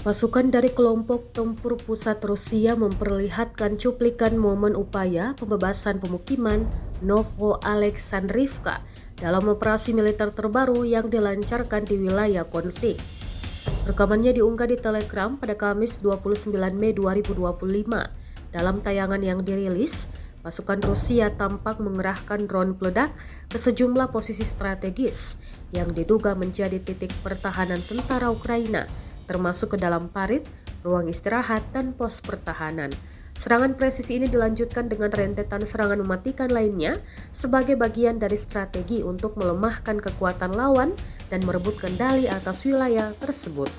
Pasukan dari kelompok tempur pusat Rusia memperlihatkan cuplikan momen upaya pembebasan pemukiman Novo-Alexandrivka dalam operasi militer terbaru yang dilancarkan di wilayah konflik. Rekamannya diunggah di Telegram pada Kamis 29 Mei 2025. Dalam tayangan yang dirilis, pasukan Rusia tampak mengerahkan drone peledak ke sejumlah posisi strategis yang diduga menjadi titik pertahanan tentara Ukraina, termasuk ke dalam parit, ruang istirahat, dan pos pertahanan. Serangan presisi ini dilanjutkan dengan rentetan serangan mematikan lainnya sebagai bagian dari strategi untuk melemahkan kekuatan lawan dan merebut kendali atas wilayah tersebut.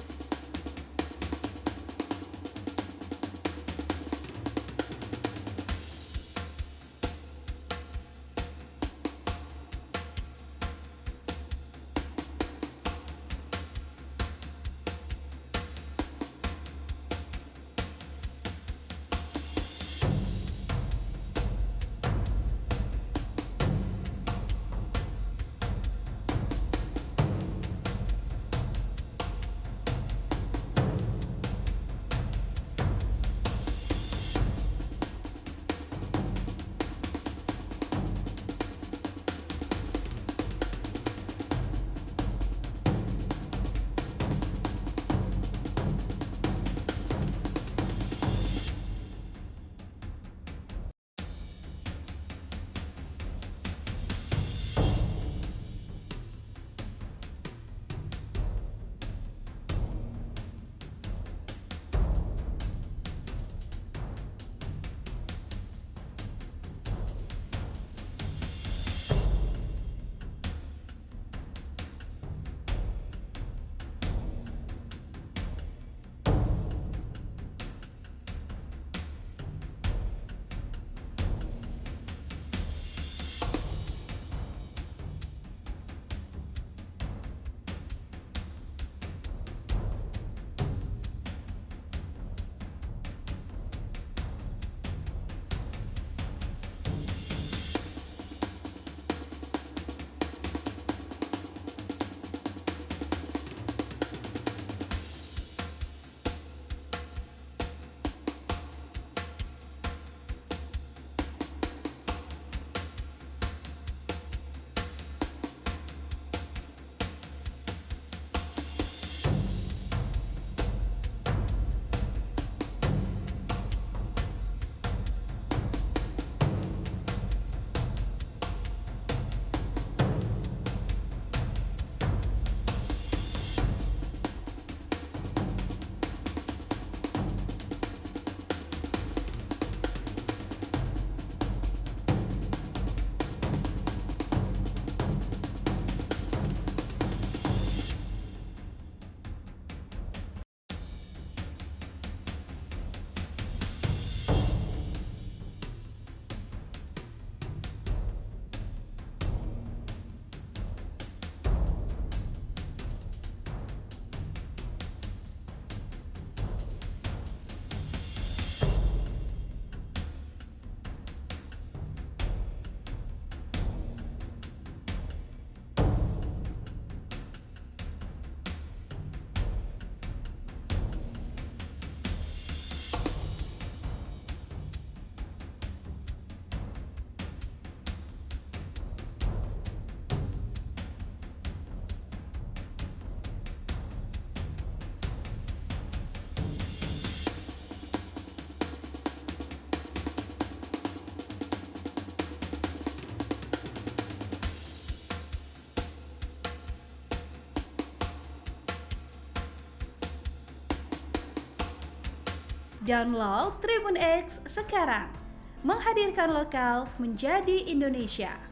Download Tribun X sekarang, menghadirkan lokal menjadi Indonesia.